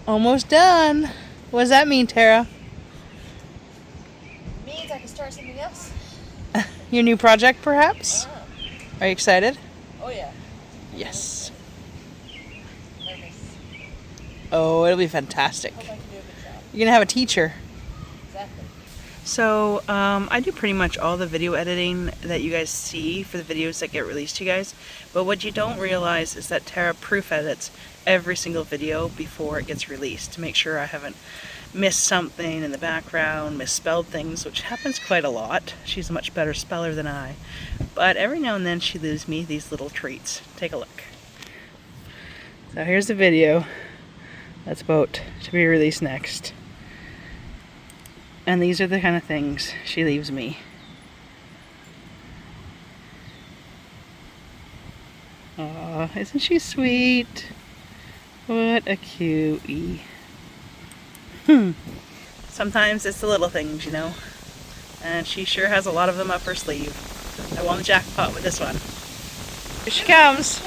Almost done. What does that mean, Tara? It means I can start something else. Your new project, perhaps? Are you excited? Oh yeah. Yes. Nervous. Oh, it'll be fantastic. Hope I can do a good job. You're gonna have a teacher. Exactly. So, I do pretty much all the video editing that you guys see for the videos that get released to you guys. But what you don't realize is that Tara proof edits every single video before it gets released to make sure I haven't missed something in the background, misspelled things, which happens quite a lot. She's a much better speller than I. But every now and then she leaves me these little treats. Take a look. So here's the video that's about to be released next. And these are the kind of things she leaves me. Aw, isn't she sweet? What a cutie. Sometimes it's the little things, you know. And she sure has a lot of them up her sleeve. I won the jackpot with this one. Here she comes.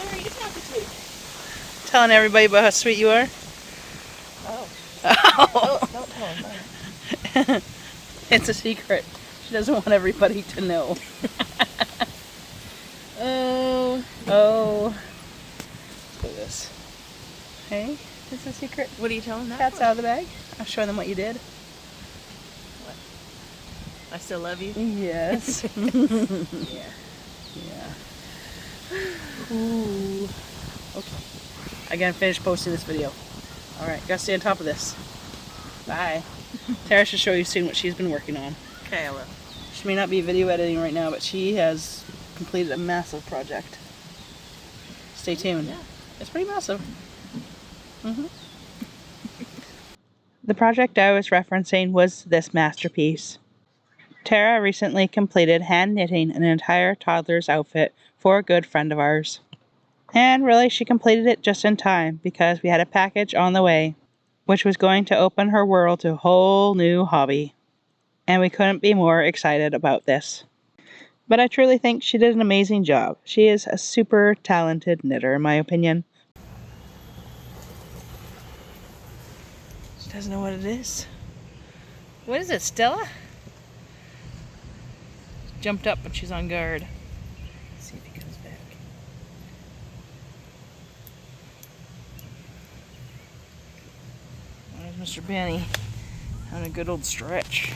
Telling everybody about how sweet you are. Oh. Oh. Don't tell him. It's a secret. She doesn't want everybody to know. Oh. Look at this. Hey, this is a secret. What are you telling that? Cat's out of the bag. I'll show them what you did. What? I still love you? Yes. Yeah. Yeah. Ooh. Okay. I gotta finish posting this video. Alright, gotta stay on top of this. Bye. Tara should show you soon what she's been working on. Okay, I will. She may not be video editing right now, but she has completed a massive project. Stay tuned. Yeah. It's pretty massive. The project I was referencing was this masterpiece. Tara recently completed hand knitting an entire toddler's outfit for a good friend of ours. And really, she completed it just in time because we had a package on the way, which was going to open her world to a whole new hobby. And we couldn't be more excited about this. But I truly think she did an amazing job. She is a super talented knitter, in my opinion. She doesn't know what it is. What is it, Stella? Jumped up, but she's on guard. Let's see if he comes back. There's Mr. Bennie having a good old stretch.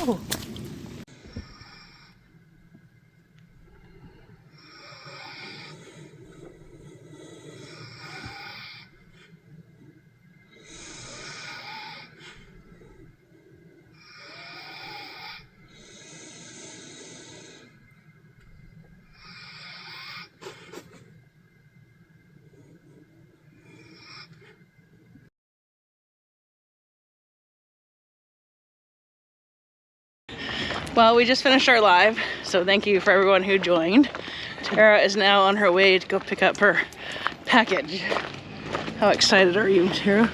Oh. Well, we just finished our live, so thank you for everyone who joined. Tara is now on her way to go pick up her package. How excited are you, Tara?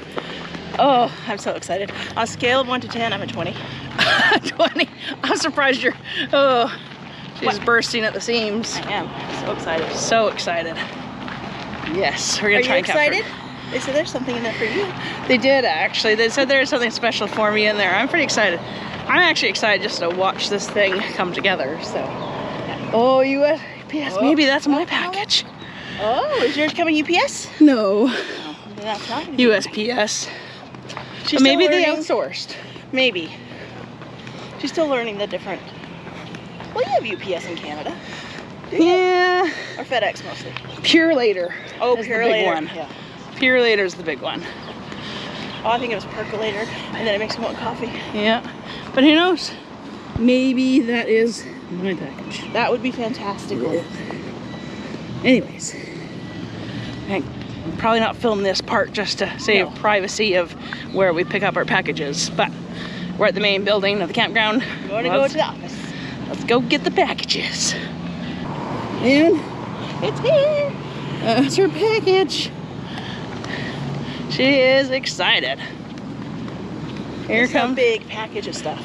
Oh, I'm so excited. On a scale of 1 to 10, I'm at 20. 20. I'm surprised you're. Oh, she's bursting at the seams. I am so excited. So excited. Yes, we're gonna try and capture. Are you excited? They said there's something in there for you. They did actually. They said there's something special for me in there. I'm pretty excited. I'm actually excited just to watch this thing come together. So, oh, USPS. Maybe that's my package. Oh, is yours coming UPS? No. Oh, then that's not gonna be USPS. She's Maybe still they learning. outsourced. Maybe. She's still learning the different. Well, you have UPS in Canada. Yeah. Or FedEx mostly. Pure Later. Oh, is Pure the big Later. one. Yeah. Pure Later is the big one. Oh, I think it was Percolator, and then it makes me want coffee. Yeah. But who knows? Maybe that is my package. That would be fantastic. Yeah. Anyways, I'm probably not film this part just to save privacy of where we pick up our packages, but we're at the main building of the campground. I'm going to go to the office. Let's go get the packages. And It's here. that's her package. She is excited. Here It's a comes. big package of stuff.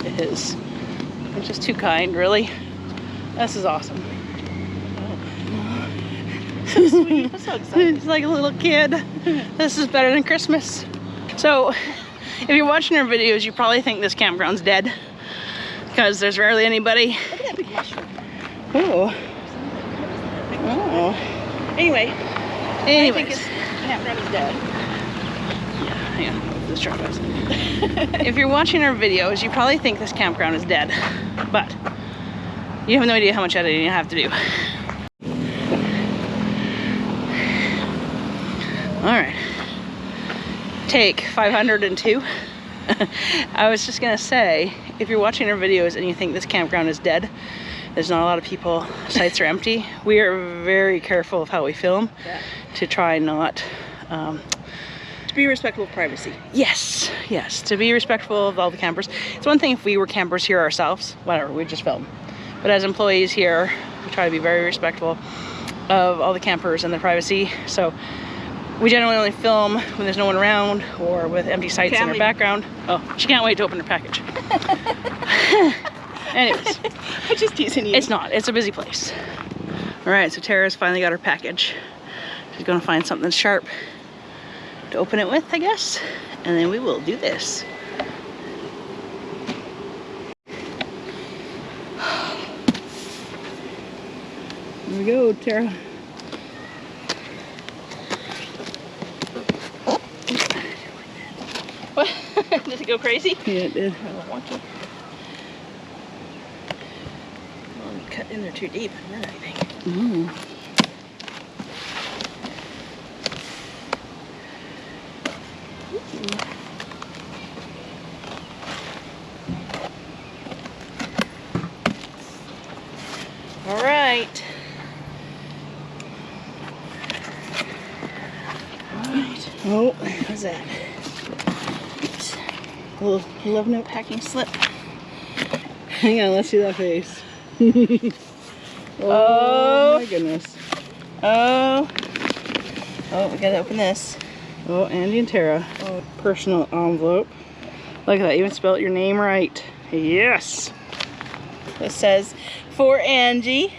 It is. It's just too kind, really. This is awesome. So sweet. I'm so excited. It's like a little kid. This is better than Christmas. So, if you're watching our videos, you probably think this campground's dead because there's rarely anybody. Look at that big mushroom. Oh. Oh. Anyway, I think Anyways. it's campground is dead. Hang on, this truck goes. If you're watching our videos, you probably think this campground is dead, but you have no idea how much editing you have to do. All right, take 502. I was just gonna say, if you're watching our videos and you think this campground is dead, there's not a lot of people, sites are empty. We are very careful of how we film to try not To be respectful of privacy. yes, to be respectful of all the campers. It's one thing if we were campers here ourselves, whatever, we just film. But as employees here, we try to be very respectful of all the campers and their privacy. So we generally only film when there's no one around or with empty sites in our background. Oh, she can't wait to open her package. Anyways, I'm just teasing you. it's not, it's a busy place. All right, so Tara's finally got her package. She's gonna find something sharp to open it with, I guess, and then we will do this. Here we go, Tara. What? Did it go crazy? Yeah, it did. Oh, wonky. Well, you cut in there too deep, and then I think. Mm. All right. Oh, What's that? a little love note. Packing slip. Hang on, let's see that face. Oh. My goodness. Oh. Oh, we gotta open this. Oh, Angie and Tara. Oh, personal envelope. Look at that, you even spelled your name right. Yes. This says, for Angie.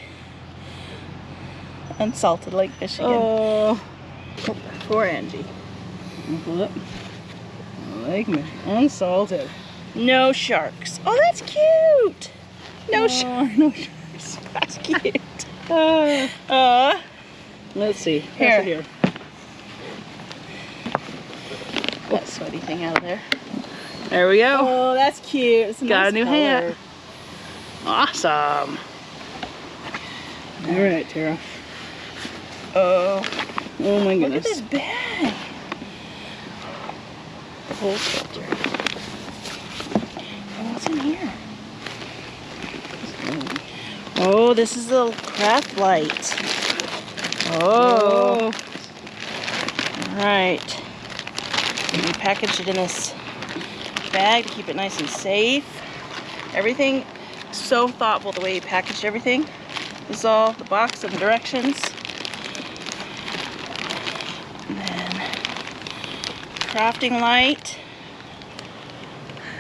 Unsalted Lake, Michigan. Oh. For Angie. Envelope. Like me. Unsalted. No sharks. Oh, that's cute. No Oh, sharks. no sharks. That's cute. Uh, let's see. Pass it Here. here. That sweaty thing out of there. There we go. Oh, that's cute. It's Got a nice new color. hat. Awesome. All right, Tara. Oh. Oh my Look goodness. at this bag. The whole filter. Oh, what's in here? Oh, this is a little craft light. Oh. All right. We packaged it in this bag to keep it nice and safe. Everything So thoughtful the way he packaged everything. This is all the box and the directions. And then crafting light.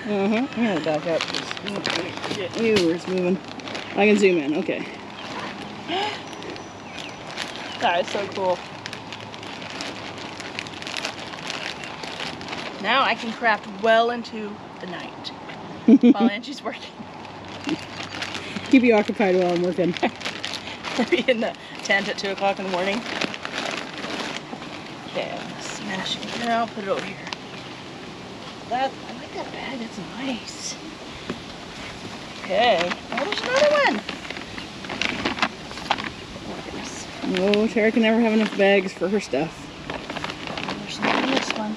I'm gonna back up because get viewers moving. I can zoom in, okay. That is so cool. Now I can craft well into the night while Angie's working. Keep you occupied while I'm working. We'll be in the tent at 2 o'clock in the morning. Okay, I'm gonna smash it here. I'll put it over here. I like that bag, it's nice. Okay, oh, there's another one. Oh my goodness. No, Tara can never have enough bags for her stuff. There's another in this one.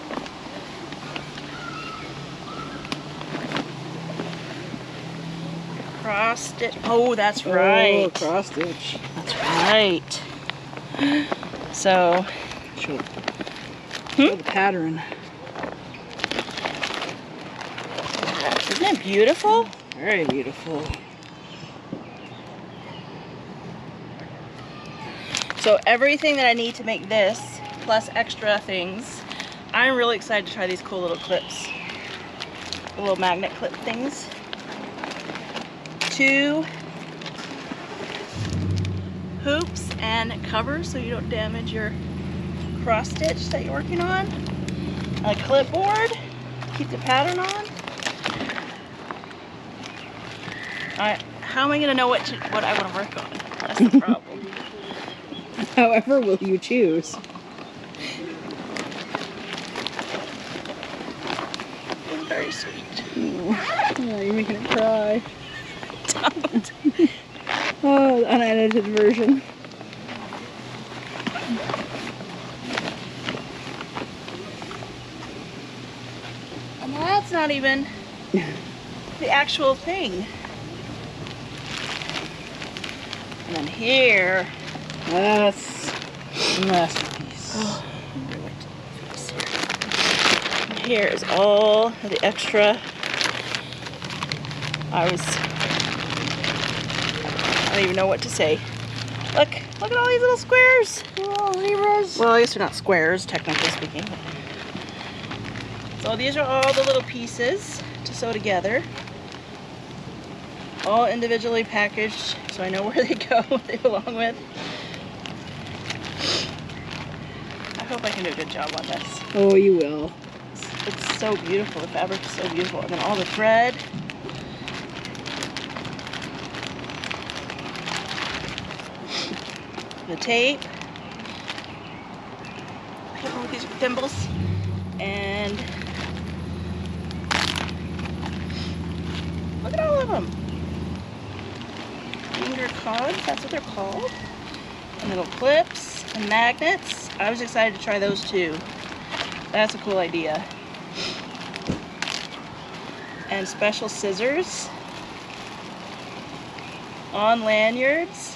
Cross stitch. Oh, that's right. Oh, cross stitch. That's right. So, Show the pattern. isn't it beautiful? Very beautiful. So everything that I need to make this, plus extra things, I'm really excited to try these cool little clips. The little magnet clip things. 2 hoops and covers so you don't damage your cross stitch that you're working on. A clipboard, keep the pattern on. How am I gonna know what I want to work on? That's the problem. However will you choose? It's very sweet. Oh, you're making it cry. Don't. Oh, the unedited version. And that's not even the actual thing. And then here. That's a masterpiece. Oh, here is all the extra. I don't even know what to say. Look at all these little squares. Oh, zebras. Well, I guess they're not squares, technically speaking. So these are all the little pieces to sew together. All individually packaged, so I know where they go, what they belong with. I hope I can do a good job on this. Oh, you will. It's so beautiful. The fabric is so beautiful. And then all the thread. The tape. I don't know what these are, thimbles. And look at all of them. Finger cogs, that's what they're called. And little clips and magnets. I was excited to try those too. That's a cool idea. And special scissors on lanyards.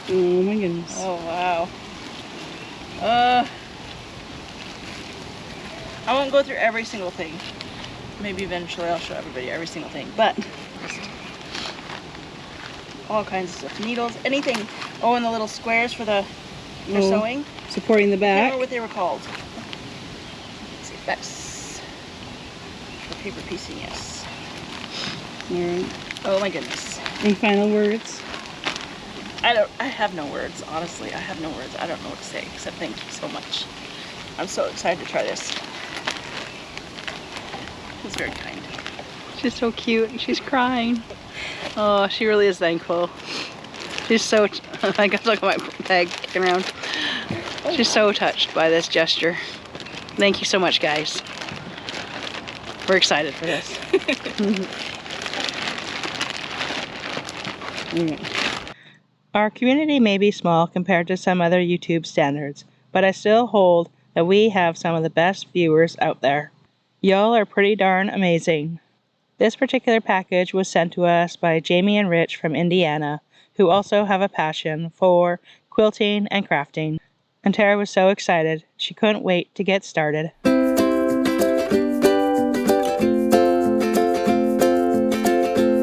Oh my goodness. Oh wow. I won't go through every single thing. Maybe eventually I'll show everybody every single thing, but just all kinds of stuff. Needles, anything. Oh, and the little squares for the sewing. Supporting the I can't back. remember what they were called. Let's see, that's for paper piecing, yes. Alright. Oh my goodness. Any final words? I have no words, honestly. I have no words. I don't know what to say except thank you so much. I'm so excited to try this. It's very kind. She's so cute and she's crying. Oh, she really is thankful. She's so, I got to look at my bag kicking around. She's so touched by this gesture. Thank you so much, guys. We're excited for this. Okay. Our community may be small compared to some other YouTube standards, but I still hold that we have some of the best viewers out there. Y'all are pretty darn amazing. This particular package was sent to us by Jamie and Rich from Indiana, who also have a passion for quilting and crafting. And Tara was so excited, she couldn't wait to get started. All right, so this is the package. It's got the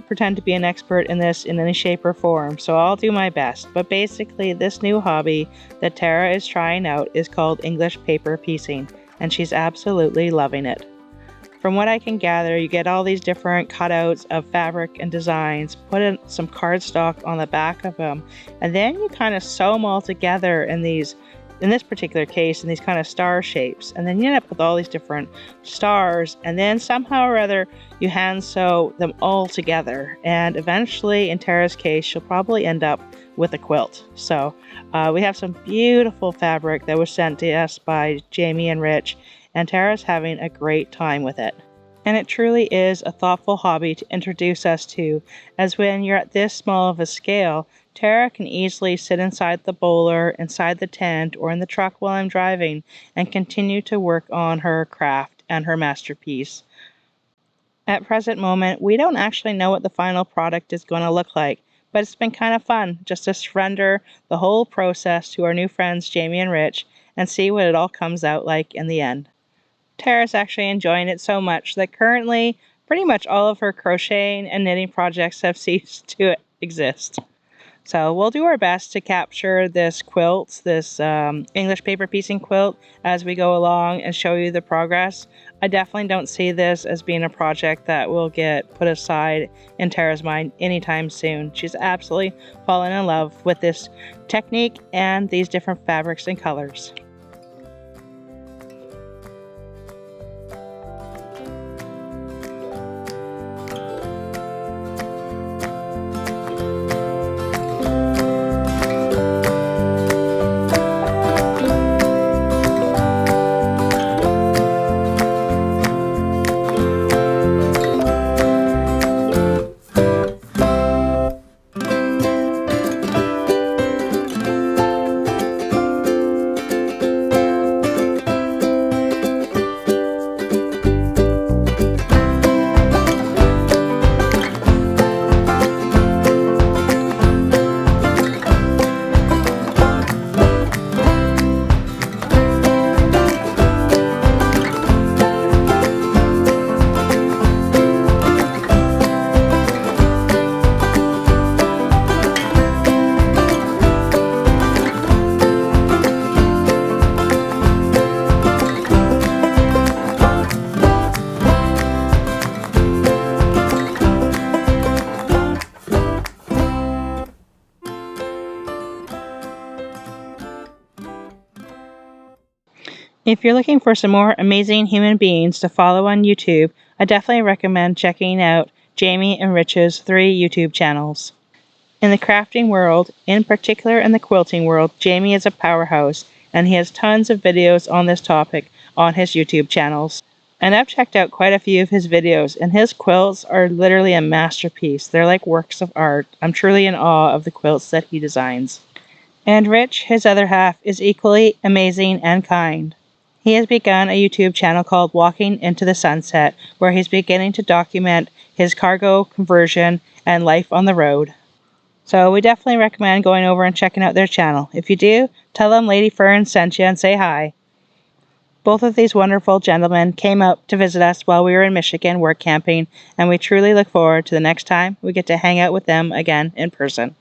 pretend to be an expert in this in any shape or form, so I'll do my best. But basically, this new hobby that Tarah is trying out is called English paper piecing, and she's absolutely loving it. From what I can gather, you get all these different cutouts of fabric and designs, put in some cardstock on the back of them, and then you kind of sew them all together in these, in this particular case, in these kind of star shapes. And then you end up with all these different stars, and then somehow or other you hand sew them all together. And eventually, in Tarah's case, she'll probably end up with a quilt. So we have some beautiful fabric that was sent to us by Jamie and Rich, and Tarah's having a great time with it. And it truly is a thoughtful hobby to introduce us to, as when you're at this small of a scale, Tarah can easily sit inside the boler, inside the tent, or in the truck while I'm driving and continue to work on her craft and her masterpiece. At present moment, we don't actually know what the final product is going to look like, but it's been kind of fun just to surrender the whole process to our new friends Jamie and Rich and see what it all comes out like in the end. Tarah's actually enjoying it so much that currently pretty much all of her crocheting and knitting projects have ceased to exist. So we'll do our best to capture this quilt, this English paper piecing quilt, as we go along and show you the progress. I definitely don't see this as being a project that will get put aside in Tarah's mind anytime soon. She's absolutely fallen in love with this technique and these different fabrics and colors. If you're looking for some more amazing human beings to follow on YouTube, I definitely recommend checking out Jamie and Rich's 3 YouTube channels. In the crafting world, in particular in the quilting world, Jamie is a powerhouse, and he has tons of videos on this topic on his YouTube channels. And I've checked out quite a few of his videos, and his quilts are literally a masterpiece. They're like works of art. I'm truly in awe of the quilts that he designs. And Rich, his other half, is equally amazing and kind. He has begun a YouTube channel called Walking into the Sunset, where he's beginning to document his cargo conversion and life on the road. So we definitely recommend going over and checking out their channel. If you do, tell them Lady Ferns sent you and say hi. Both of these wonderful gentlemen came up to visit us while we were in Michigan work camping, and we truly look forward to the next time we get to hang out with them again in person.